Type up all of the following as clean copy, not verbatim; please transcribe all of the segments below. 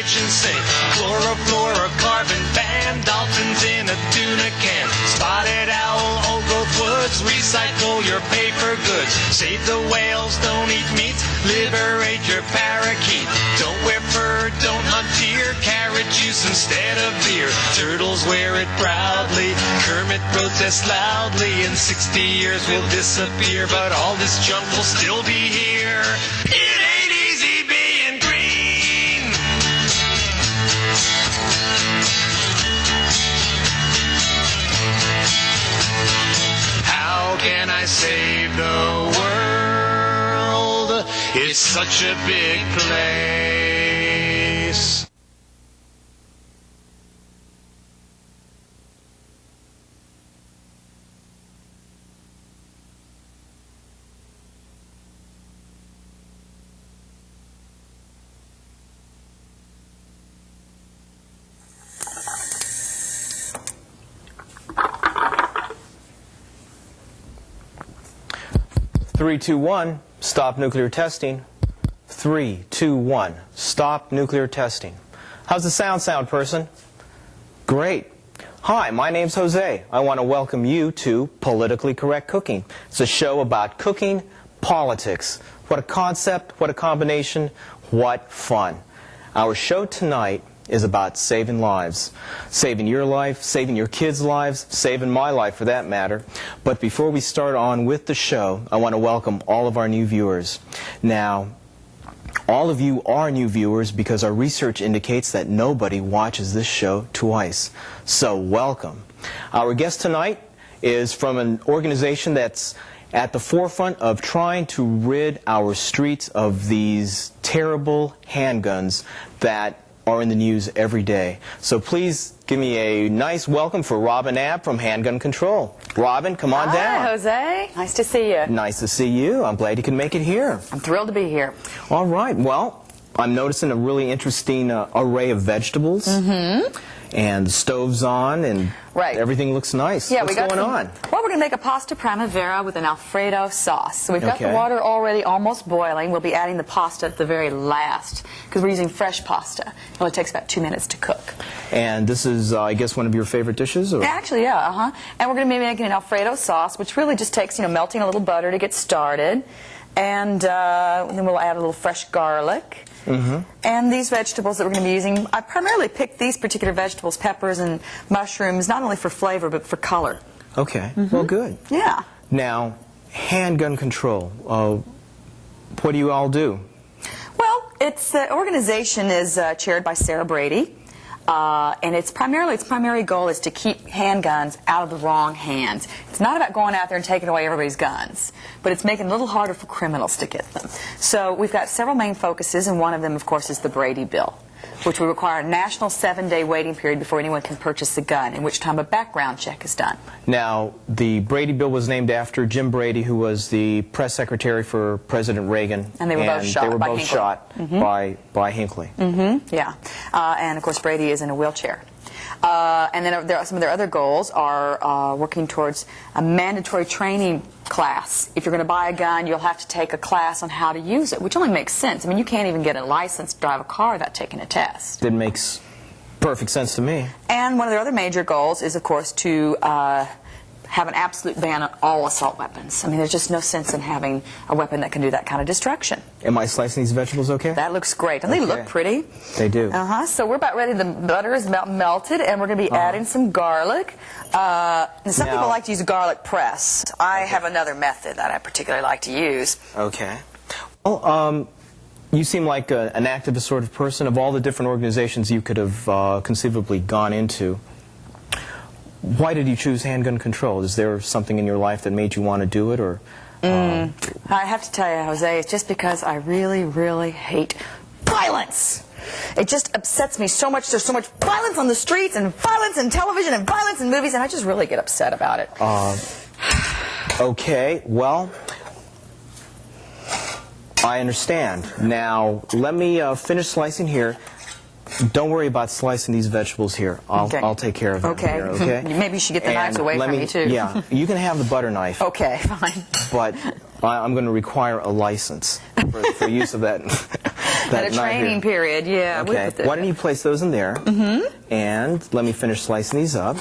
kitchen sink. Fluorocarbon ban, dolphins in a tuna can. Spotted owl, old growth woods, recycle your paper goods. Save the whales, don't eat meat, liberate your parakeet. Don't wear fur, don't hunt deer, carrot juice instead of beer. Turtles wear it proudly, Kermit protests loudly. In 60 years we'll disappear, but all this junk will still be here. It ain't easy being green. How can I save the world? It's such a big place. Three, two, one. Stop nuclear testing. 3, 2, 1. Stop nuclear testing. How's the sound, person? Great. Hi, my name's Jose. I want to welcome you to Politically Correct Cooking. It's a show about cooking, politics. What a concept, what a combination, what fun. Our show tonight is about saving lives. Saving your life, saving your kids' lives, saving my life for that matter. But before we start on with the show, I want to welcome all of our new viewers. Now, all of you are new viewers because our research indicates that nobody watches this show twice. So welcome. Our guest tonight is from an organization that's at the forefront of trying to rid our streets of these terrible handguns that are in the news every day. So please give me a nice welcome for Robin Abb from Handgun Control. Robin, come on down. Hi, Jose. Nice to see you. Nice to see you. I'm glad you can make it here. I'm thrilled to be here. All right. Well, I'm noticing a really interesting array of vegetables. Mm-hmm. And the stove's on, and everything looks nice. Yeah, What's going on? Well, we're going to make a pasta primavera with an Alfredo sauce. So we've got the water already almost boiling. We'll be adding the pasta at the very last because we're using fresh pasta. It only takes about 2 minutes to cook. And this is, I guess, one of your favorite dishes? Or? Actually, yeah, And we're going to be making an Alfredo sauce, which really just takes, melting a little butter to get started. And then we'll add a little fresh garlic. Mm-hmm. And these vegetables that we're going to be using, I primarily picked these particular vegetables, peppers and mushrooms, not only for flavor but for color. Okay, well, good. Yeah. Now, Handgun Control, what do you all do? Well, the organization is chaired by Sarah Brady. And its primary goal is to keep handguns out of the wrong hands. It's not about going out there and taking away everybody's guns, but it's making it a little harder for criminals to get them. So we've got several main focuses, and one of them, of course, is the Brady Bill, which will require a national 7-day waiting period before anyone can purchase a gun, in which time a background check is done. Now, the Brady Bill was named after Jim Brady, who was the press secretary for President Reagan. And they were both shot by Hinckley. By Hinckley. Mm-hmm. Yeah. And, of course, Brady is in a wheelchair. And then some of their other goals are working towards a mandatory training class. If you're going to buy a gun, you'll have to take a class on how to use it, which only makes sense. I mean, you can't even get a license to drive a car without taking a test. It makes perfect sense to me. And one of their other major goals is, of course, to have an absolute ban on all assault weapons. I mean, there's just no sense in having a weapon that can do that kind of destruction. Am I slicing these vegetables okay? That looks great. And they look pretty. They do. So we're about ready. The butter is about melted, and we're going to be adding some garlic. And some people like to use a garlic press. I have another method that I particularly like to use. Okay. Well, you seem like an activist sort of person. Of all the different organizations you could have conceivably gone into, why did you choose Handgun Control? Is there something in your life that made you want to do it, or? I have to tell you, Jose, it's just because I really, really hate violence. It just upsets me so much. There's so much violence on the streets, and violence in television, and violence in movies, and I just really get upset about it. Okay, well, I understand. Now, let me finish slicing here. Don't worry about slicing these vegetables here. I'll take care of them here, okay? Maybe you should get the knives away from me, too. Yeah, you can have the butter knife. Okay, fine. But I'm going to require a license for use of that. At a training period, yeah. Okay. Why don't you place those in there? And let me finish slicing these up.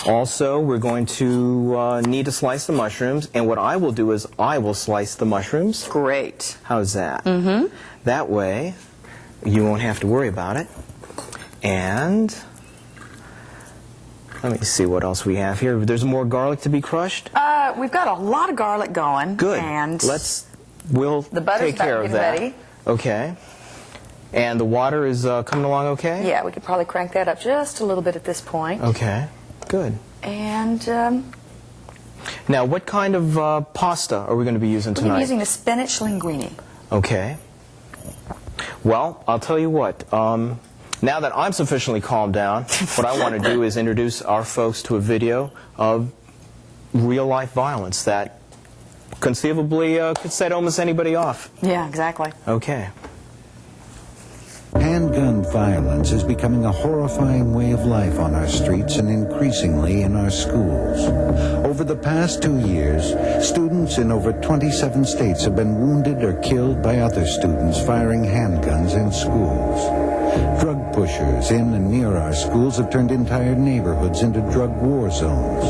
Also, we're going to need to slice the mushrooms, and what I will do is I will slice the mushrooms. Great. How's that? That way, you won't have to worry about it. And let me see what else we have here. There's more garlic to be crushed. We've got a lot of garlic going. Good. And we'll the butter's take care of about that. ready. Okay. And the water is coming along okay? Yeah, we could probably crank that up just a little bit at this point. Okay. Good. And now, what kind of pasta are we going to be using tonight? we're using the spinach linguine. Okay. Well, I'll tell you what. Now that I'm sufficiently calmed down, what I want to do is introduce our folks to a video of real-life violence that conceivably could set almost anybody off. Yeah, exactly. Okay. Handgun violence is becoming a horrifying way of life on our streets and increasingly in our schools. Over the past 2 years, students in over 27 states have been wounded or killed by other students firing handguns in schools. Drug pushers in and near our schools have turned entire neighborhoods into drug war zones.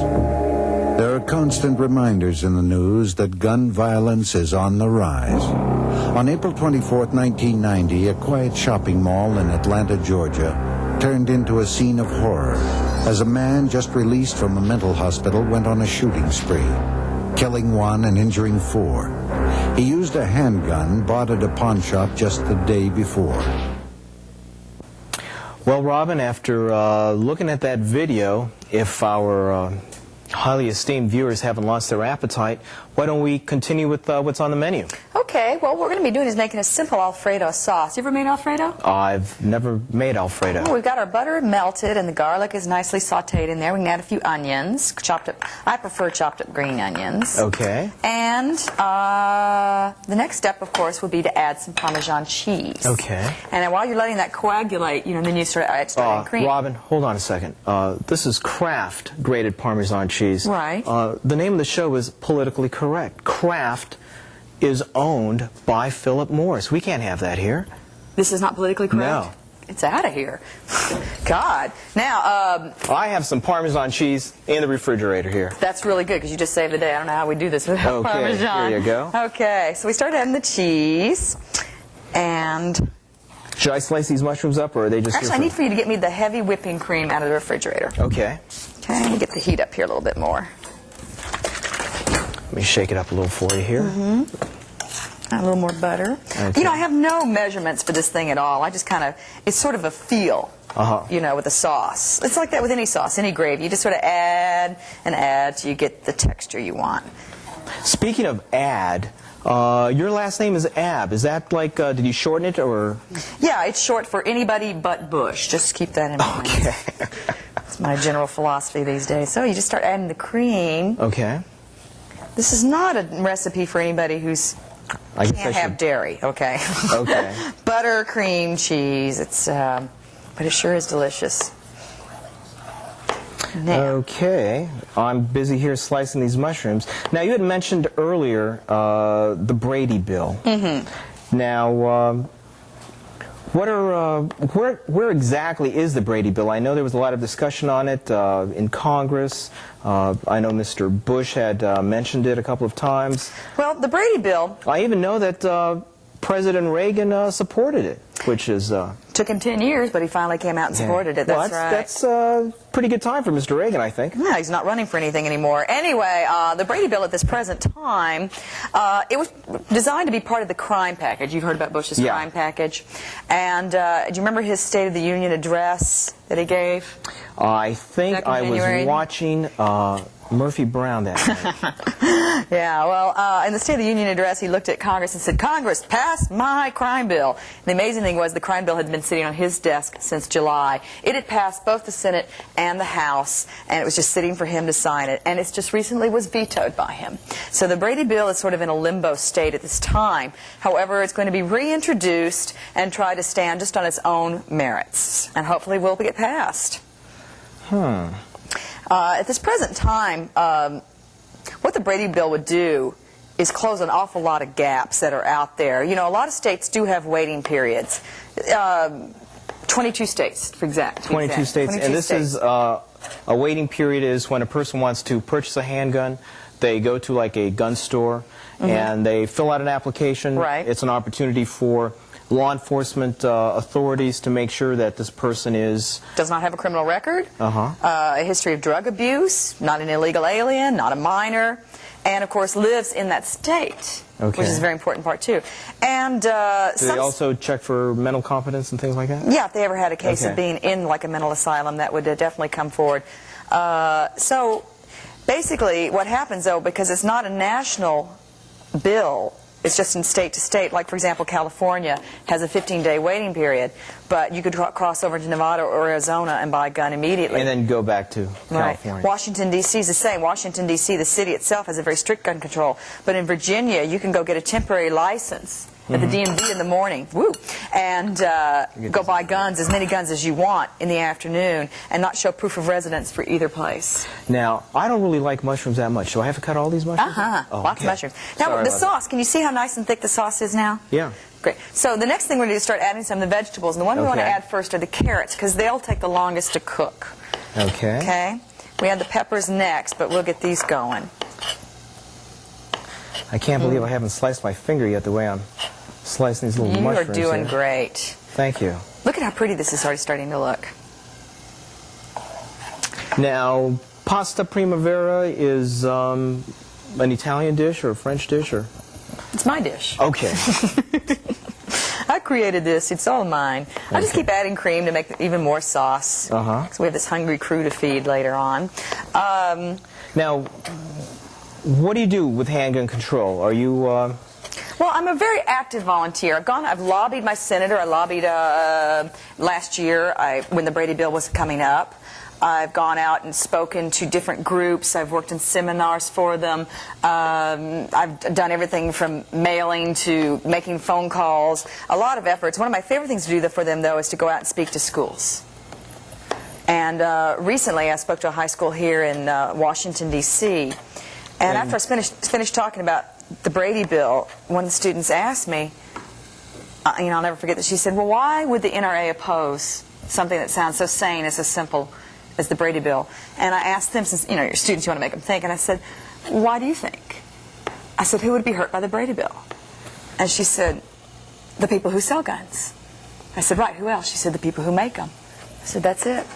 There are constant reminders in the news that gun violence is on the rise. On April 24, 1990, a quiet shopping mall in Atlanta, Georgia, turned into a scene of horror as a man just released from a mental hospital went on a shooting spree, killing 1 and injuring 4. He used a handgun bought at a pawn shop just the day before. Well, Robin, after looking at that video, if our highly esteemed viewers haven't lost their appetite, why don't we continue with what's on the menu? Okay, well, what we're going to be doing is making a simple Alfredo sauce. You ever made Alfredo? I've never made Alfredo. Well, we've got our butter melted and the garlic is nicely sauteed in there. We can add a few onions, chopped up. I prefer chopped up green onions. Okay. And the next step, of course, would be to add some Parmesan cheese. Okay. And then while you're letting that coagulate, then you start adding cream. Robin, hold on a second. This is Kraft grated Parmesan cheese. Right. The name of the show is Politically Correct. Kraft is owned by Philip Morris. We can't have that here. This is not politically correct? No. It's out of here. God. Now, I have some Parmesan cheese in the refrigerator here. that's really good because you just saved the day. I don't know how we do this without Okay, Parmesan. here you go. Okay, so we start adding the cheese. And Should I slice these mushrooms up, or are they just actually, I need for you to get me the heavy whipping cream out of the refrigerator. Okay. Okay, let me get the heat up here a little bit more. Let me shake it up a little for you here. A little more butter. Okay. I have no measurements for this thing at all. I just kind of, it's sort of a feel, with the sauce. It's like that with any sauce, any gravy. You just sort of add and add till you get the texture you want. Speaking of add, your last name is Ab. Is that like, did you shorten it, or? Yeah, it's short for anybody but Bush. Just keep that in mind. Okay. It's my general philosophy these days. So you just start adding the cream. Okay. This is not a recipe for anybody who's I guess can't I have should... dairy, okay? Okay. Butter, cream, cheese. But it sure is delicious. Now, Okay. I'm busy here slicing these mushrooms. Now, you had mentioned earlier the Brady bill. Now, where exactly is the Brady bill? I know there was a lot of discussion on it in Congress. I know Mr. Bush had mentioned it a couple of times. well, the Brady bill I even know that President Reagan supported it, which is... took him 10 years, but he finally came out and supported it. That's right. That's a pretty good time for Mr. Reagan, I think. No, he's not running for anything anymore. Anyway, the Brady bill at this present time, it was designed to be part of the crime package. You've heard about Bush's crime package. And do you remember his State of the Union address that he gave? I think Back in I January? was watching Murphy Brown that night. Yeah, well, in the State of the Union address, he looked at Congress and said, "Congress, pass my crime bill." And the amazing thing was the crime bill had been sitting on his desk since July. It had passed both the Senate and the House, and it was just sitting for him to sign it. And it just recently was vetoed by him. So the Brady bill is sort of in a limbo state at this time. However, it's going to be reintroduced and try to stand just on its own merits. And hopefully will get passed. At this present time, what the Brady bill would do is close an awful lot of gaps that are out there. You know, a lot of states do have waiting periods. 22 states, for exact. 22 states. 22 and this states. is a waiting period is when a person wants to purchase a handgun. They go to like a gun store and they fill out an application. Right. It's an opportunity for law enforcement authorities to make sure that this person does not have a criminal record, Uh-huh. A history of drug abuse, not an illegal alien, not a minor, and of course lives in that state, Okay. which is a very important part too. And Do they also check for mental competence and things like that? yeah, if they ever had a case Okay. of being in like a mental asylum, that would definitely come forward. So basically what happens though, because it's not a national bill, it's just in state to state. Like, for example, California has a 15-day waiting period, but you could cross over to Nevada or Arizona and buy a gun immediately. And then go back to Right. California. Washington, D.C. is the same. Washington, D.C., the city itself has a very strict gun control. But in Virginia, you can go get a temporary license at the DMV in the morning, and go buy guns, as many guns as you want in the afternoon, and not show proof of residence for either place. Now, I don't really like mushrooms that much. Do I have to cut all these mushrooms? Oh, Lots of okay. mushrooms. Now, Sorry the about sauce, can you see how nice and thick the sauce is now? Yeah. Great. So the next thing we're going to do is start adding some of the vegetables. And the one we want to Okay. add first are the carrots, because they'll take the longest to cook. Okay. Okay? We add the peppers next, but we'll get these going. I can't believe I haven't sliced my finger yet the way I'm slicing these little You are mushrooms doing here. great. Thank you. Look at how pretty this is already starting to look. Now, pasta primavera is an Italian dish or a French dish? Or It's my dish. Okay. I created this. It's all mine. I just keep adding cream to make even more sauce. Uh-huh. So we have this hungry crew to feed later on. Now, what do you do with handgun control? Are you... Well, I'm a very active volunteer. I've lobbied my senator. I lobbied last year when the Brady bill was coming up. I've gone out and spoken to different groups. I've worked in seminars for them. I've done everything from mailing to making phone calls. A lot of efforts. One of my favorite things to do for them, though, is to go out and speak to schools. And recently I spoke to a high school here in Washington, D.C. And after I finished talking about the Brady bill, one of the students asked me, I'll never forget this, she said, well, why would the NRA oppose something that sounds so sane as simple as the Brady bill? And I asked them, since, you're students, you want to make them think, and I said, why do you think? I said, who would be hurt by the Brady bill? And she said, the people who sell guns. I said, right, who else? She said, the people who make them. I said, that's it.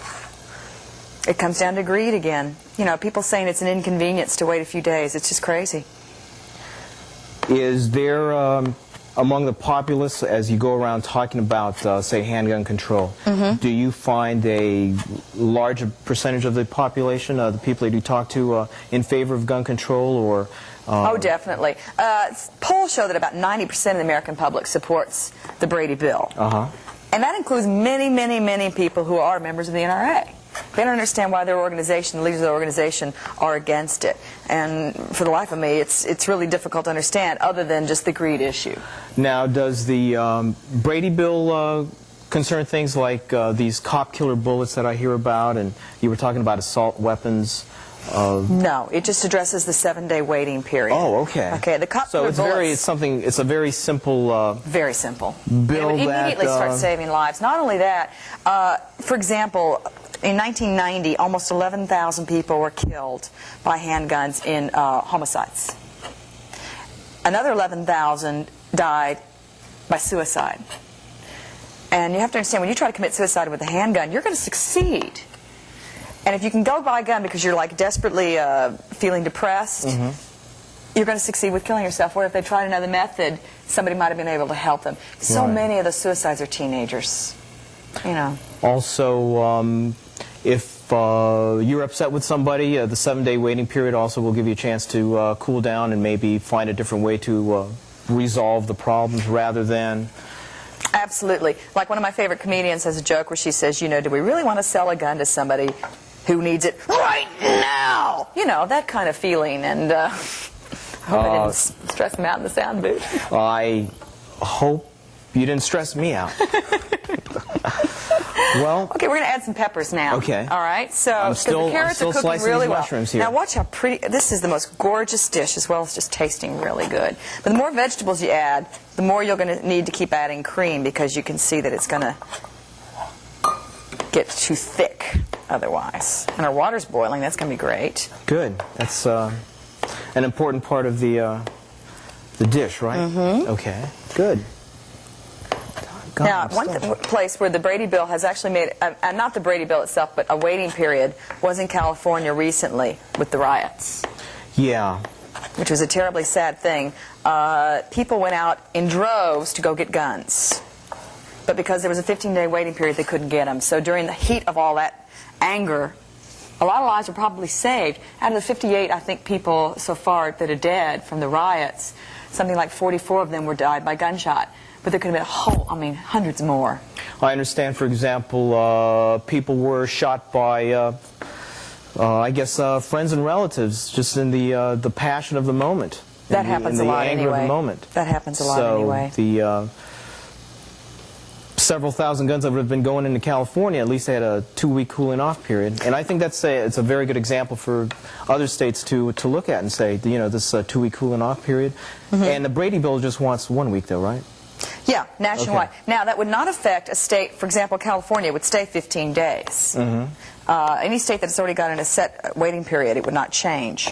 It comes down to greed again. People saying it's an inconvenience to wait a few days. It's just crazy. Is there, among the populace, as you go around talking about, say, handgun control, do you find a large percentage of the population, the people that you talk to, in favor of gun control? Or Oh, definitely. Polls show that about 90% of the American public supports the Brady bill. And that includes many, many, many people who are members of the NRA. They don't understand why their organization, the leaders of their organization, are against it. And for the life of me, it's really difficult to understand, other than just the greed issue. Now, does the Brady bill concern things like these cop killer bullets that I hear about, and you were talking about assault weapons? No, it just addresses the 7-day waiting period. Oh, okay. Okay, the cop killer So bullets. it's a very simple Very simple. bill It would that immediately start saving lives. Not only that, for example, in 1990, almost 11,000 people were killed by handguns in homicides. Another 11,000 died by suicide. And you have to understand, when you try to commit suicide with a handgun, you're going to succeed. And if you can go buy a gun because you're like desperately feeling depressed, you're going to succeed with killing yourself. Where if they tried another method, somebody might have been able to help them. So Right. many of the suicides are teenagers. Also, if you're upset with somebody, the 7-day waiting period also will give you a chance to cool down and maybe find a different way to resolve the problems rather than... Absolutely. Like one of my favorite comedians has a joke where she says, do we really want to sell a gun to somebody who needs it right now? That kind of feeling. And I hope I didn't stress them out in the sound booth. I hope you didn't stress me out. Well, Okay, we're going to add some peppers now. Okay. All right. So I'm 'cause still- the carrots I'm are still cooking slicing really these well. mushrooms here. Now watch how pretty. This is the most gorgeous dish, as well as just tasting really good. But the more vegetables you add, the more you're going to need to keep adding cream, because you can see that it's going to get too thick otherwise. And our water's boiling. That's going to be great. good. That's an important part of the dish, right? Mm-hmm. Okay, good. God, Now, I'm one starving. place where the Brady bill has actually made, not the Brady bill itself, but a waiting period, was in California recently with the riots, Yeah. which was a terribly sad thing. People went out in droves to go get guns. But because there was a 15-day waiting period, they couldn't get them. So during the heat of all that anger, a lot of lives were probably saved. Out of the 58, I think, people so far that are dead from the riots, something like 44 of them were died by gunshot. But there could have been hundreds more. I understand, for example, people were shot by, I guess, friends and relatives, just in the passion of the moment. That happens a lot in the anger anyway. of the moment. That happens a lot anyway. So the several thousand guns that have been going into California, at least they had a 2-week cooling off period. And I think it's a very good example for other states to look at and say, you know, this 2-week cooling off period. Mm-hmm. And the Brady bill just wants 1 week, though, right? Yeah, nationwide. Okay. Now, that would not affect a state, for example, California would stay 15 days. Mm-hmm. Any state that's already got in a set waiting period, it would not change.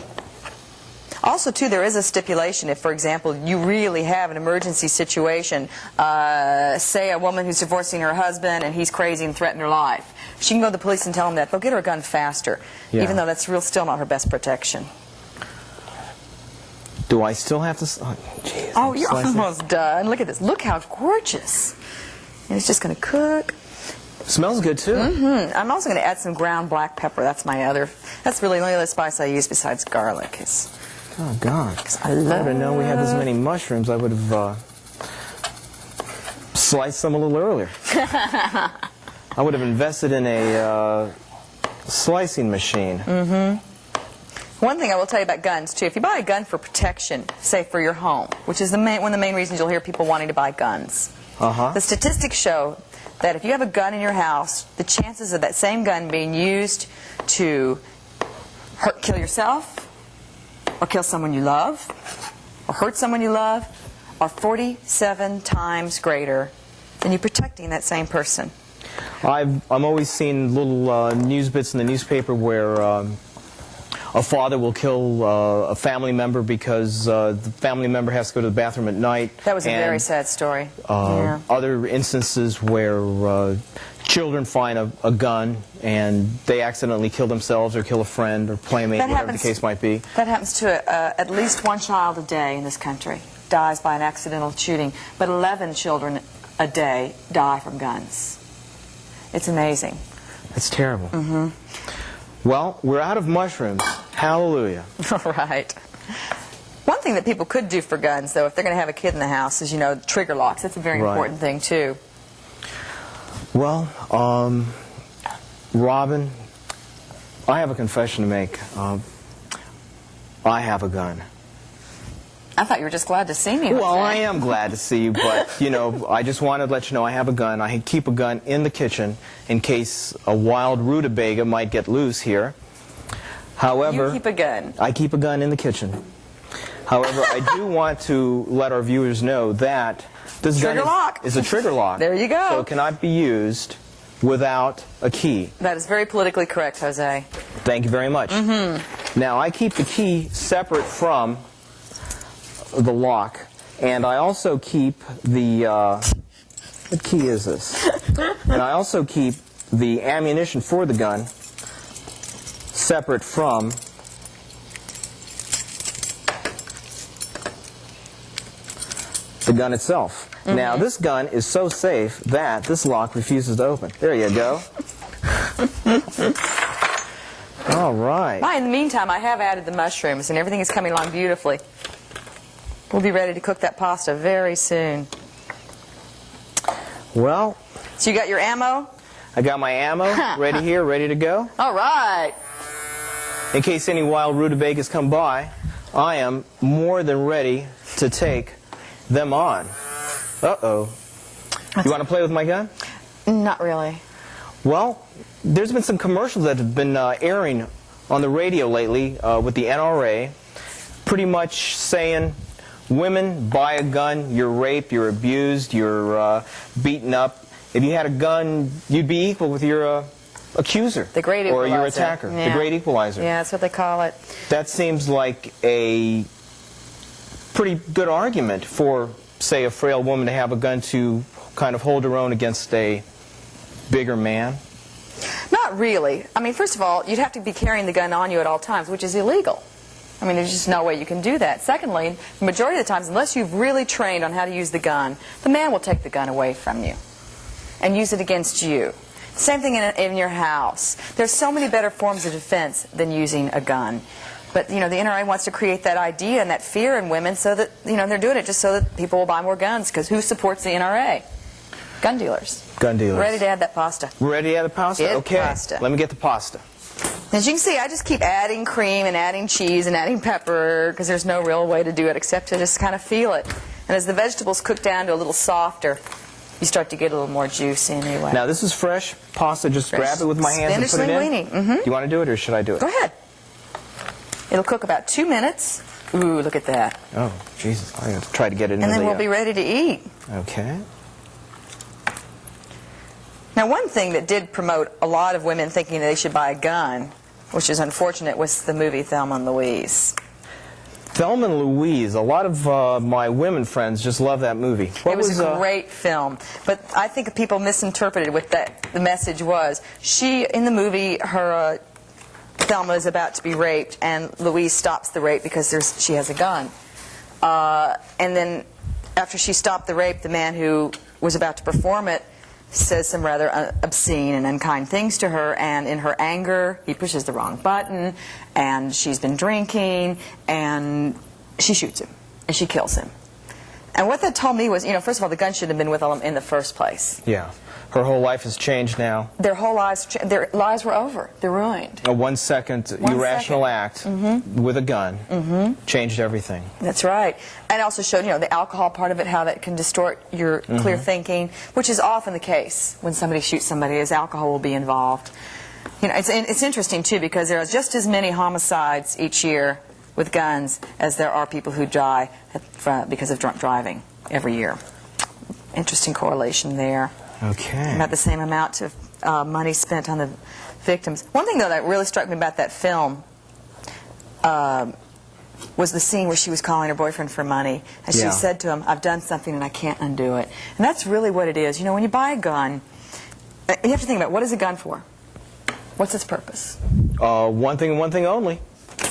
Also, too, there is a stipulation if, for example, you really have an emergency situation, say a woman who's divorcing her husband and he's crazy and threatened her life. She can go to the police and tell them that. They'll get her a gun faster, Yeah. even though that's still not her best protection. Do I still have to... Oh, geez, Oh, I'm you're slicing. almost done. Look at this. Look how gorgeous. And it's just going to cook. Smells good, too. Mm-hmm. I'm also going to add some ground black pepper. That's really the only other spice I use besides garlic. Oh, God. I If I would have known we had this many mushrooms, I would have sliced them a little earlier. I would have invested in a slicing machine. Mm-hmm. One thing I will tell you about guns, too, if you buy a gun for protection, say for your home, which is one of the main reasons you'll hear people wanting to buy guns, the statistics show that if you have a gun in your house, the chances of that same gun being used to kill yourself, or kill someone you love, or hurt someone you love, are 47 times greater than you protecting that same person. I'm always seeing little news bits in the newspaper where a father will kill a family member because the family member has to go to the bathroom at night. That was a very sad story. Yeah. Other instances where children find a gun and they accidentally kill themselves or kill a friend or playmate, whatever the case might be. That happens to at least one child a day in this country. Dies by an accidental shooting. But 11 children a day die from guns. It's amazing. That's terrible. Mm-hmm. Well, we're out of mushrooms. Hallelujah. All right. One thing that people could do for guns, though, if they're going to have a kid in the house, is, trigger locks. That's a very important thing, too. Well, Robin, I have a confession to make. I have a gun. I thought you were just glad to see me. Well, I am glad to see you, but, I just wanted to let you know I have a gun. I keep a gun in the kitchen in case a wild rutabaga might get loose here. However, You keep a gun. I keep a gun in the kitchen. However, I do want to let our viewers know that this gun is a trigger lock. There you go. So it cannot be used without a key. That is very politically correct, Jose. Thank you very much. Mm-hmm. Now, I keep the key separate from the lock, and I also keep the what key is this? And I also keep the ammunition for the gun separate from the gun itself. Mm-hmm. Now, this gun is so safe that this lock refuses to open. There you go. All right. In the meantime, I have added the mushrooms, and everything is coming along beautifully. We'll be ready to cook that pasta very soon. Well, So you got your ammo? I got my ammo ready here, ready to go. All right. In case any wild rutabagas come by, I am more than ready to take them on. Uh-oh. You want to play with my gun? Not really. Well, there's been some commercials that have been airing on the radio lately with the NRA, pretty much saying, women, buy a gun, you're raped, you're abused, you're beaten up. If you had a gun, you'd be equal with your accuser. The great equalizer. Or your attacker. Yeah. The great equalizer. Yeah, that's what they call it. That seems like a pretty good argument for, say, a frail woman to have a gun to kind of hold her own against a bigger man. Not really. I mean, first of all, you'd have to be carrying the gun on you at all times, which is illegal. I mean, there's just no way you can do that. Secondly, the majority of the times, unless you've really trained on how to use the gun, the man will take the gun away from you and use it against you. Same thing in your house. There's so many better forms of defense than using a gun. But, the NRA wants to create that idea and that fear in women so that, they're doing it just so that people will buy more guns, because who supports the NRA? Gun dealers. Gun dealers. Ready to add that pasta. We're ready to add the pasta? Get Okay. pasta. Let me get the pasta. As you can see, I just keep adding cream and adding cheese and adding pepper, because there's no real way to do it except to just kind of feel it. And as the vegetables cook down to a little softer, you start to get a little more juice anyway. Now, this is fresh pasta. Just Fresh grab it with my hands and put it in? Spinach linguine. Do you want to do it, or should I do it? Go ahead. It'll cook about 2 minutes. Ooh, look at that. Oh, Jesus. I have to try to get it in And then the... we'll be ready to eat. Okay. Now, one thing that did promote a lot of women thinking that they should buy a gun, which is unfortunate, was the movie Thelma and Louise. Thelma and Louise. A lot of my women friends just love that movie. It was a great film, but I think people misinterpreted what the message was. In the movie, her Thelma is about to be raped, and Louise stops the rape because she has a gun. And then after she stopped the rape, the man who was about to perform it says some rather obscene and unkind things to her, and in her anger, he pushes the wrong button, and she's been drinking, and she shoots him, and she kills him. And what that told me was, first of all, the gun shouldn't have been with them in the first place. Yeah. Her whole life has changed now. Their whole lives, their lives were over. They're ruined. A 1 second irrational act with a gun changed everything. That's right. And also showed, the alcohol part of it, how that can distort your clear thinking, which is often the case when somebody shoots somebody, as alcohol will be involved. It's interesting, too, because there are just as many homicides each year with guns as there are people who die because of drunk driving every year. Interesting correlation there. Okay. About the same amount of money spent on the victims. One thing, though, that really struck me about that film was the scene where she was calling her boyfriend for money. And she said to him, "I've done something and I can't undo it." And that's really what it is. When you buy a gun, you have to think about, what is a gun for? What's its purpose? One thing and one thing only.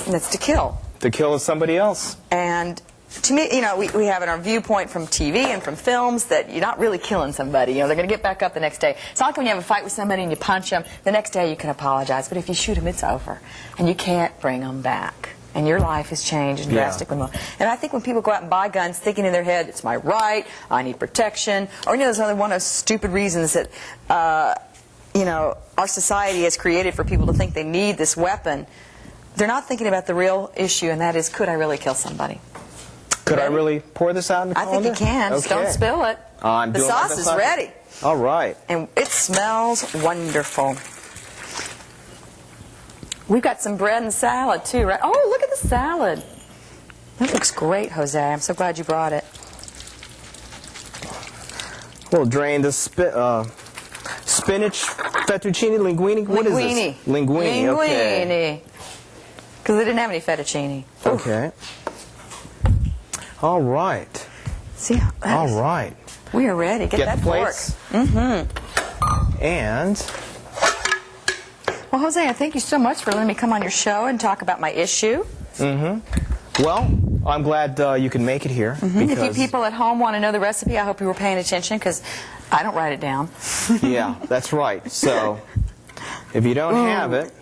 And that's to kill. To kill somebody else. And to me, we have in our viewpoint from TV and from films that you're not really killing somebody. They're going to get back up the next day. It's not like when you have a fight with somebody and you punch them, the next day you can apologize. But if you shoot them, it's over. And you can't bring them back. And your life has changed drastically more. And I think when people go out and buy guns thinking in their head, it's my right, I need protection, or there's another one of those stupid reasons that, our society has created for people to think they need this weapon. They're not thinking about the real issue, and that is, could I really kill somebody? Could I really pour this out in the colander? I think you can. Just don't spill it. The sauce is ready. All right. And it smells wonderful. We've got some bread and salad, too, right? Oh, look at the salad. That looks great, Jose. I'm so glad you brought it. We'll drain the spinach, fettuccine, linguine. What is this? Linguine. Okay. Because they didn't have any fettuccine. Okay. All right. See? All right. We are ready. Get that the plates. fork. And... Well, Jose, I thank you so much for letting me come on your show and talk about my issue. Well, I'm glad you can make it here. If you people at home want to know the recipe, I hope you were paying attention, because I don't write it down. Yeah, that's right. So, if you don't have it,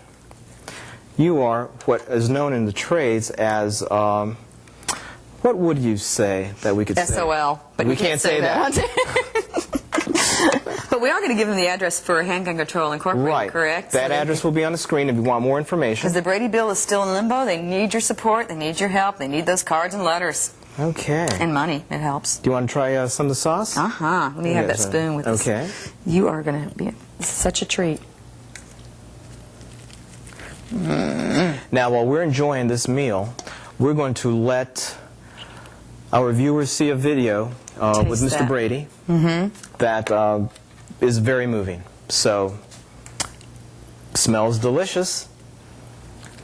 you are what is known in the trades as, what would you say that we could say? SOL. But we you can't say that. But we are going to give them the address for Handgun Control Incorporated, right. correct? That address will be on the screen if you want more information. Because the Brady bill is still in limbo. They need your support. They need your help. They need those cards and letters. Okay. And money, it helps. Do you want to try some of the sauce? Let me have that spoon with this. Okay. You are going to be such a treat. Now, while we're enjoying this meal, we're going to let our viewers see a video with Mr. that. Brady that is very moving. So, smells delicious.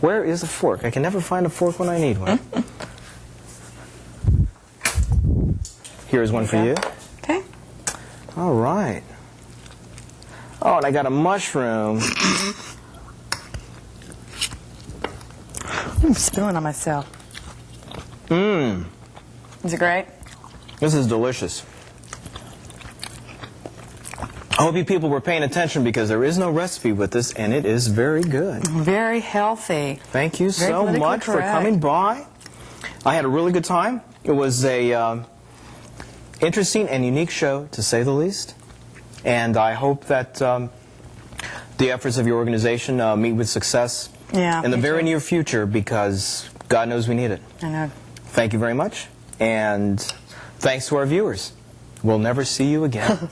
Where is a fork? I can never find a fork when I need one. Here's one for you. Okay. All right. Oh, and I got a mushroom. I'm spilling on myself. Mmm. Is it great? This is delicious. I hope you people were paying attention because there is no recipe with this, and it is very good. Very healthy. Thank you Very so politically much for correct. coming by. I had a really good time. It was a interesting and unique show, to say the least. And I hope that the efforts of your organization meet with success in the very near future, because God knows we need it. I know. Thank you very much. And thanks to our viewers. We'll never see you again.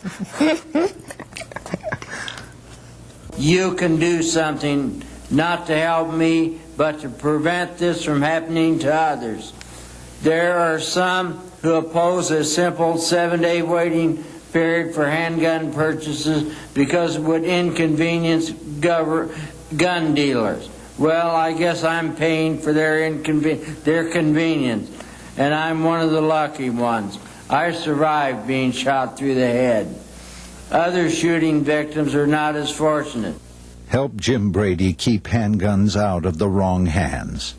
You can do something, not to help me, but to prevent this from happening to others. There are some who oppose a simple 7-day waiting period for handgun purchases because it would inconvenience gun dealers. Well, I guess I'm paying for their convenience, and I'm one of the lucky ones. I survived being shot through the head. Other shooting victims are not as fortunate. Help Jim Brady keep handguns out of the wrong hands.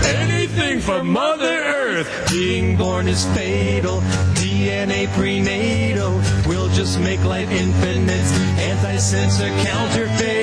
Anything for Mother Earth. Being born is fatal. DNA prenatal will just make life infinite. Anti-sensor counterfeit.